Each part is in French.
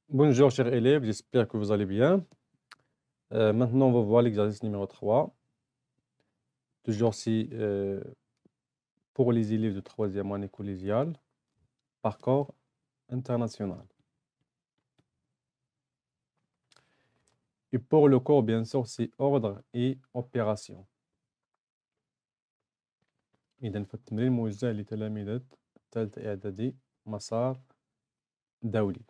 Bonjour chers élèves, j'espère que vous allez bien. Maintenant, on va voir l'exercice numéro 3. Toujours pour les élèves de troisième année collégiale, parcours international. Et pour le cours, bien sûr, c'est ordre et opération. إذا فالتمرين موجه لتلاميذ ثالثة إعدادي مسار دولي.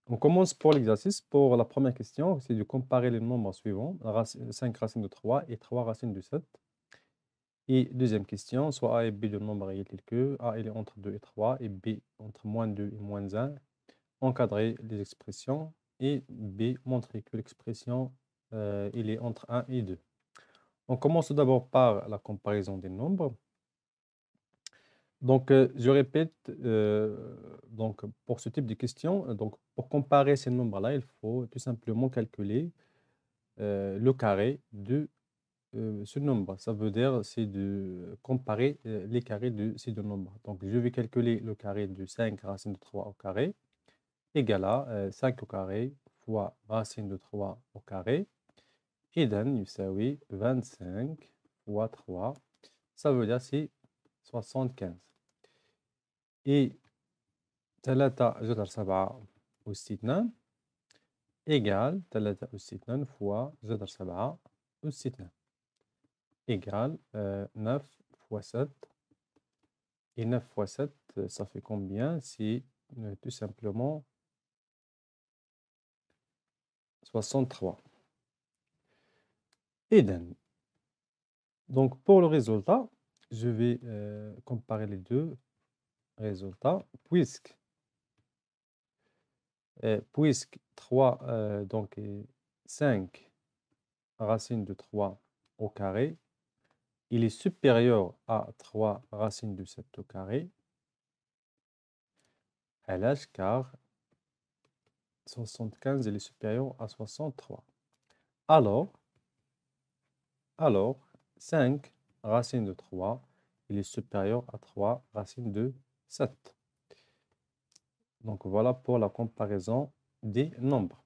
On commence pour l'exercice. Pour la première question, c'est de comparer les nombres suivants, 5 racines de 3 et 3 racines de 7. Et deuxième question, soit A et B de nombres réels tels que A il est entre 2 et 3 et B entre moins 2 et moins 1. Encadrer les expressions et B montrer que l'expression il est entre 1 et 2. On commence tout d'abord par la comparaison des nombres. Donc, je répète, donc, pour ce type de question, donc, pour comparer ces nombres-là, il faut tout simplement calculer le carré de ce nombre. Ça veut dire, c'est de comparer les carrés de ces deux nombres. Donc, je vais calculer le carré de 5 racine de 3 au carré égale à 5 au carré fois racine de 3 au carré. إذا يساوي 25 fois 3. Ça veut dire c'est 75. Et 3 جذر 7 أس 2 égale 3 أس 2 fois جذر 7 أس 2 égale 9 fois 7. Et 9 fois 7, ça fait combien? C'est tout simplement 63. Et donc, pour le résultat, je vais comparer les deux résultats, puisque 3, donc 5 racines de 3 au carré, il est supérieur à 3 racines de 7 au carré, à l'âge car 75 il est supérieur à 63. Alors 5 racines de 3, il est supérieur à 3 racines de 7. Donc voilà pour la comparaison des nombres.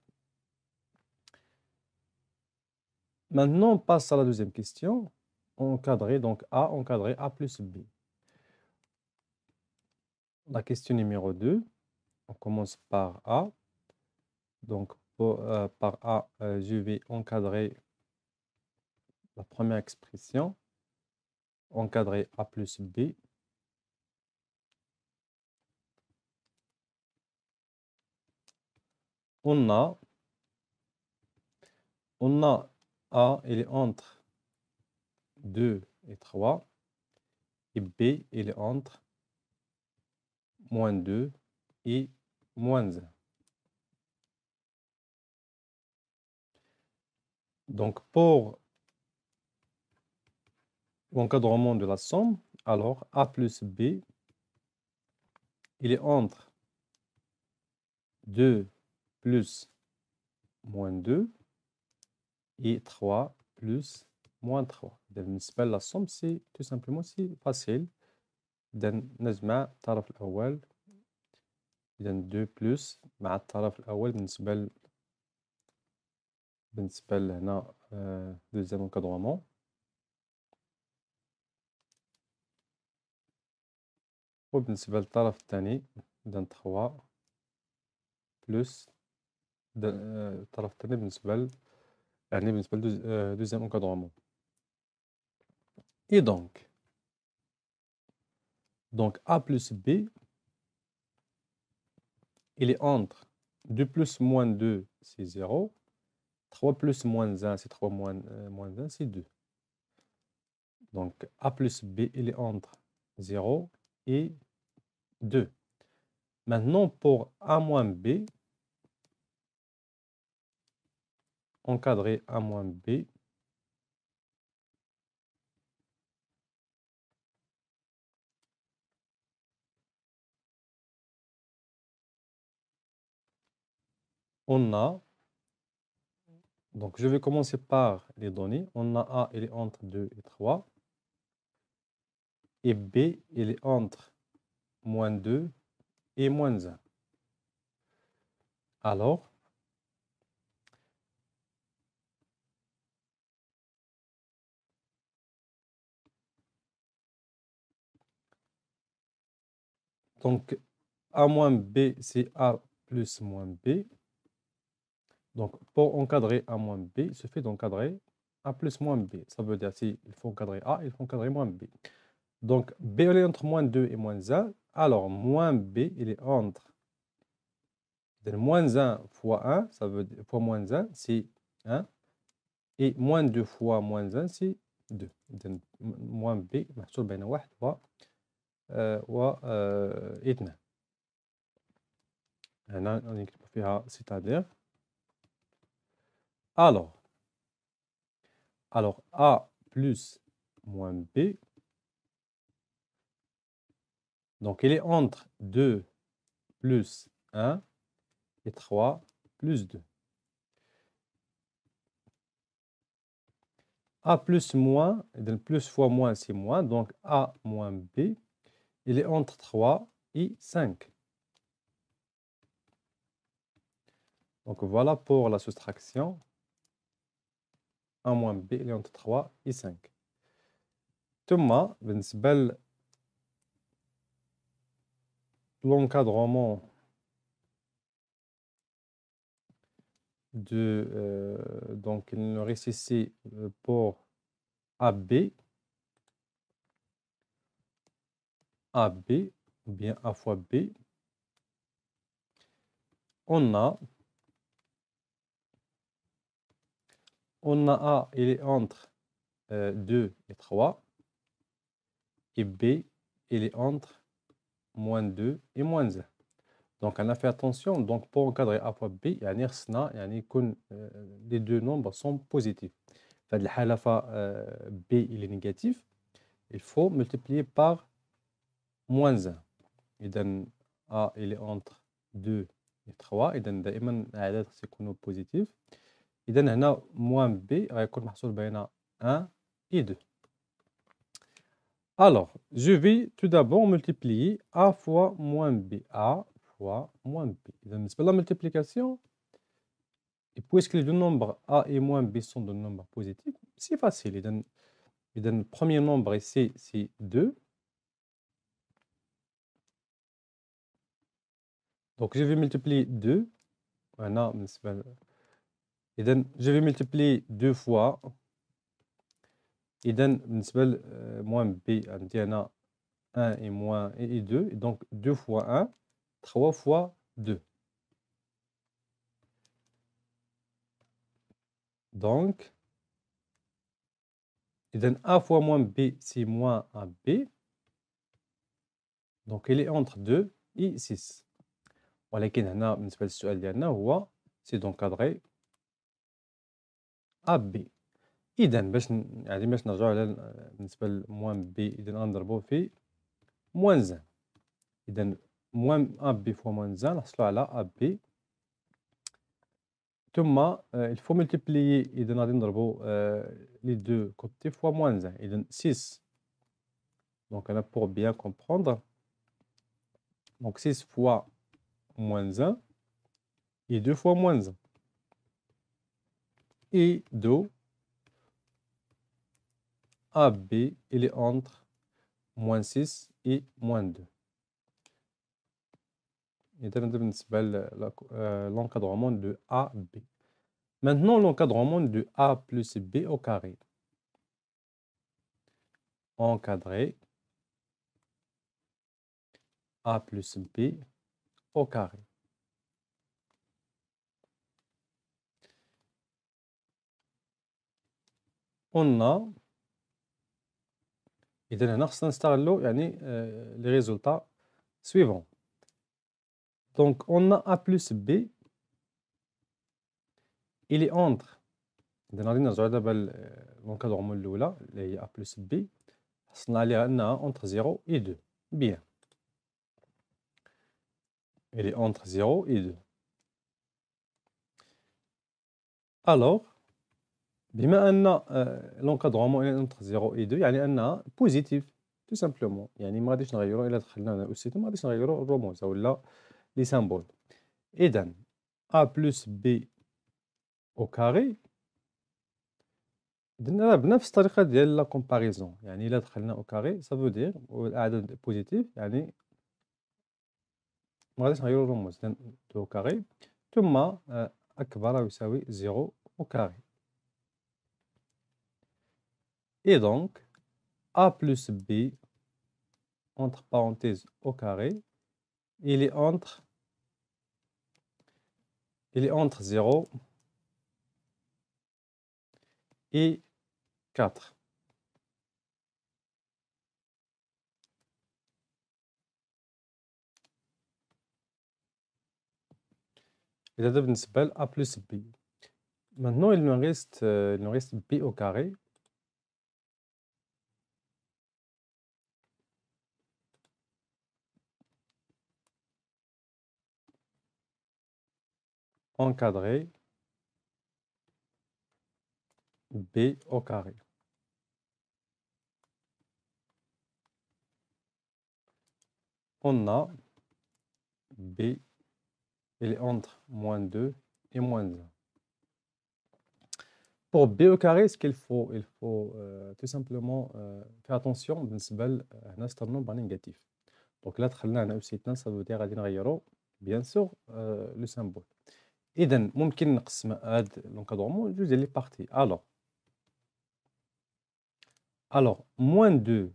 Maintenant, on passe à la deuxième question. Encadrer, donc A, encadrer A plus B. La question numéro 2, on commence par A. Donc, par A, je vais encadrer la première expression. Encadrer A plus B. On a A, il est entre 2 et 3. Et B, il est entre moins 2 et moins 1. Donc, pour l'encadrement de la somme, alors A plus B, il est entre 2 plus moins 2 et 3 plus moins 3. بالنسبة la somme, c'est tout simplement c'est facile. إذا نجمع الطرف الأول، إذا 2 plus مع الطرف الأول بالنسبة لهنا deuxième encadrement. وبالنسبة للطرف الثاني إذا 3 plus الطرف الثاني بالنسبة deuxième encadrement. Et donc A plus B, il est entre 2 plus moins 2, c'est 0. 3 plus moins 1, c'est 3 moins 1, c'est 2. Donc A plus B, il est entre 0 et 2. Maintenant, pour A moins B, encadrer A moins B, on a, donc je vais commencer par les données. On a A, il est entre 2 et 3. et B, il est entre moins 2 et moins 1. Alors, donc A moins B, c'est A plus moins B. Donc, pour encadrer A moins B, il suffit d'encadrer A plus moins B. Ça veut dire s'il faut encadrer A, il faut encadrer moins B. Donc, B il est entre moins 2 et moins 1. Alors, moins B, il est entre moins 1 fois 1, ça veut dire fois moins 1, c'est 1. Et moins 2 fois moins 1, c'est 2. Donc, moins B, محصول بين 1 و 2. هنا نكتب فيها c'est-à-dire. Alors, A plus moins B, donc il est entre 2 plus 1 et 3 plus 2. A plus moins, donc plus fois moins c'est moins, donc A moins B, il est entre 3 et 5. Donc voilà pour la soustraction. A moins B, il est entre 3 et 5. ثم بالنسبة l'encadrement donc il nous reste ici pour AB, ou bien A fois B, on a A, il est entre 2 et 3, et B, il est entre moins 2 et moins 1. Donc, on a fait attention. Donc, pour encadrer A fois B, les deux nombres sont positifs. B, il est négatif. Il faut multiplier par moins 1. Et donc, A, il est entre 2 et 3. Et donc, دائما الأعداد سيكونوا positifs. إذا هنا moins B غيكون محصول بين 1 et 2. Alors, je vais tout d'abord multiplier A fois moins B. A fois moins B. C'est la multiplication. Et puisque les deux nombres A et moins B sont des nombres positifs, c'est facile. Le premier nombre ici, c'est 2. Donc, je vais multiplier 2. Voilà, je vais multiplier 2 fois. إذا بالنسبة moins B عندي 1 et moins et 2. Et donc 2 fois 1, 3 fois 2. Donc, إذا A fois moins B, c'est moins AB. Donc, il est entre 2 et 6. ولكن هنا بالنسبة للسؤال ديالنا هو c'est d'encadrer AB. إذا باش نرجعوا على بالنسبة لموان B، إذا غنضربوا في moins 1. إذا moins AB fois moins 1 نحصلوا على AB. ثم il faut multiplier. إذا غادي نضربوا les deux côtés fois moins 1. إذا 6. Donc là, pour bien comprendre, donc 6 fois moins 1 et 2 fois moins 1. Et 2, AB, il est entre moins 6 et moins 2. Et l'encadrement de AB. Maintenant, l'encadrement de A plus B au carré. Encadré A plus B au carré. On a, إذا هنا خصنا نستغلوا les résultats suivants. Donc, on a A plus B, il est entre. إذا غادي نرجعوا دابا l'encadrement الأولى اللي هي A plus B. حصلنا عليها أنها entre 0 et 2. Bien. Il est entre 0 et 2. Alors, بما أن l'encadrement est entre 0 et 2, يعني أنها positif. tout simplement. يعني ما غاديش نغيرو إلا دخلنا هنا أس 2 ما غاديش نغيرو الرموز ولا لي سامبول. إذا A plus B au carré درنا بنفس الطريقة ديال لا كومباريزون، يعني إلا دخلنا أو كاري ça veut dire والأعداد بوزيتيف يعني ما غاديش نغيرو الرموز، إذن 2 أو كاري ثم أكبر أو يساوي 0 أو كاري. Et donc A plus B entre parenthèses au carré il est entre 0 et 4. Et هذا بالنسبة ل A plus B. Maintenant il nous reste B au carré. Encadré B au carré. On a B, il est entre -2 et -1. Pour B au carré, ce qu'il faut, il faut tout simplement faire attention بالنسبة هنا c'est un nombre négatif. Donc là دخلنا هنا أس2 ça veut dire غادي نغيرو bien sûr le symbole. إذا ممكن نقسم هاد l'encadrement جوج ديال لي بارتي. Alors -2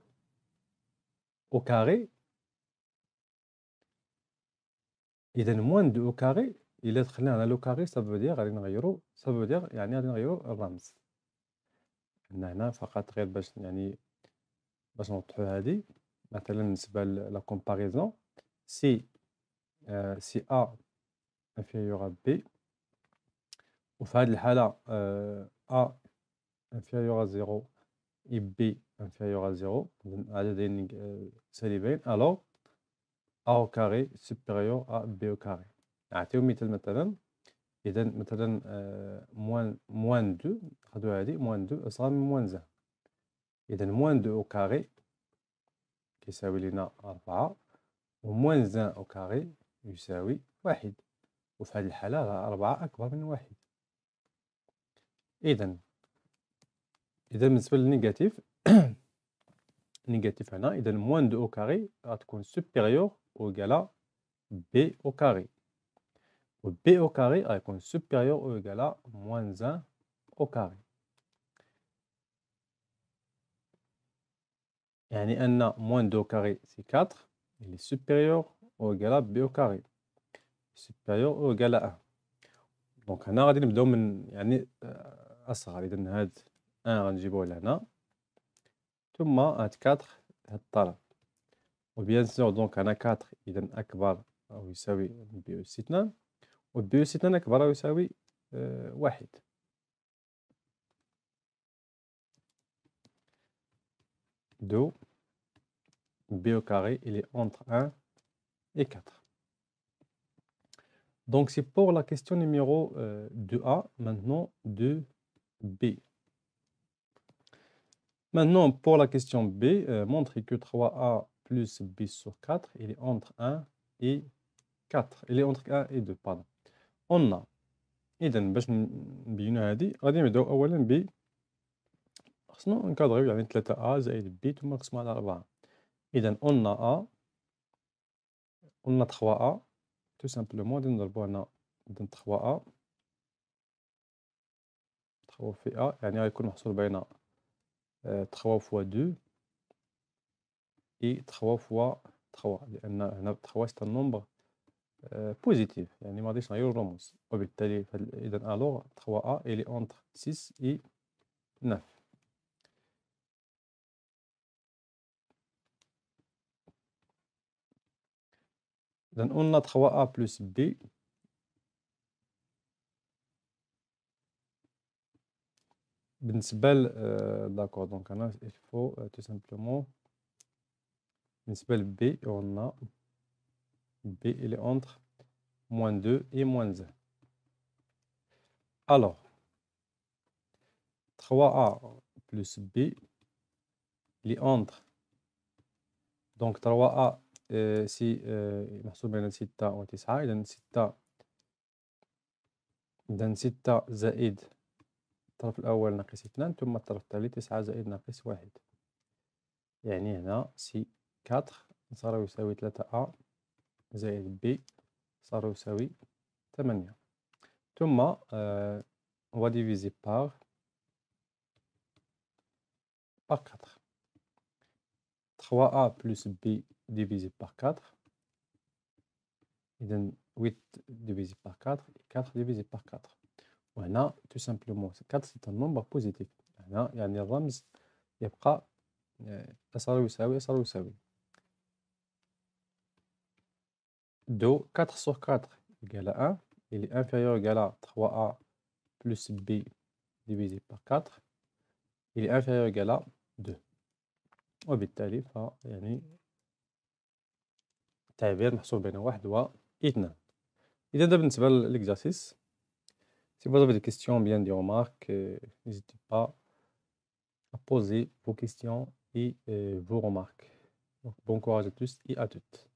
au carré. إذا -2 au carré إلا دخلنا على لو كاري ça veut dire غادي نغيرو ça veut dire يعني غادي نغيرو الرمز. هنا فقط غير باش يعني باش نوضحو هادي مثلا بالنسبة لا comparaison si si A inférieur à B وفي هاد الحالة A inférieur à 0 et B inférieur à 0 عددين سالبين alors A au carré supérieur à B au carré. نعطيو مثال مثلا إذا مثلا موان 2 ناخدو هادي موان 2 أصغر من موان 1. إذا موان 2 أو كاري كيساوي لينا 4 وموان 1 أو كاري يساوي 1 وفي هذه الحالة 4 أكبر من 1. إذا بالنسبة للنيجاتيف نيجاتيف هنا إذا موان 2 أو كاري غتكون supérieur ou égal à B au carré و B au carré غيكون supérieur ou égal à moins 1 au carré. يعني أن moins 2 au carré c'est 4 il est supérieur ou égal à B au carré supérieur ou égal à 1. دونك هنا غادي نبداو من يعني أصغر. إذا هاد 1 غنجيبوه لهنا ثم هاد 4 هاد الطرف وبيان سور دونك هنا 4 إذا أكبر أو يساوي بي أس 2 وبي أس 2 أكبر أو يساوي 1. دو B au carré, il est entre 1 et 4. Donc, c'est pour la question numéro 2A, maintenant 2B. Maintenant, pour la question B, montrez que 3A plus B sur 4, il est entre 1 et 4. Il est entre 1 et 2, pardon. On a, إذا باش نبينو هادي غادي نبداو أولا ب خصنا نكادريو يعني 3A زائد B ثم نقسمو على 4. إذا on a A, on a 3A, tout simplement غادي نضربو هنا 3A 3 في A يعني غيكون محصول بين 3 fois 2 et 3 fois 3 لأن هنا 3 c'est un nombre positif يعني ما غاديش نغيرو الرموز وبالتالي إذا alors 3A il est entre 6 et 9. إذا on a 3A plus B بالنسبة d'accord donc هنا il faut tout simplement بالنسبة ل B on a B il est entre moins 2 et moins 1. Alors 3A plus B il est entre دونك 3A سي محسوب بين 6 و 9 إذا 6 زائد الطرف الأول ناقص 2 ثم الطرف الثاني 9 زائد ناقص 1 يعني هنا سي 4 صار يساوي 3A زائد B صار يساوي 8 ثم on va diviser par 4 3A plus B divisé par 4 إذن 8 divisé par 4 et 4 divisé par 4 وهنا tout simplement 4 c'est un nombre positif هنا يعني الرمز يبقى صار يساوي 2 4 sur 4 égale à 1 il est inférieur égal à 3A plus B divisé par 4 il est inférieur égal à 2 وبالتالي يعني التعبير محصور بين 1 و 2 إذا ده بالنسبة للإكزارسيس. Si vous avez des questions, bien des remarques, n'hésitez pas à poser vos questions et vos remarques. Donc, bon courage à tous et à toutes.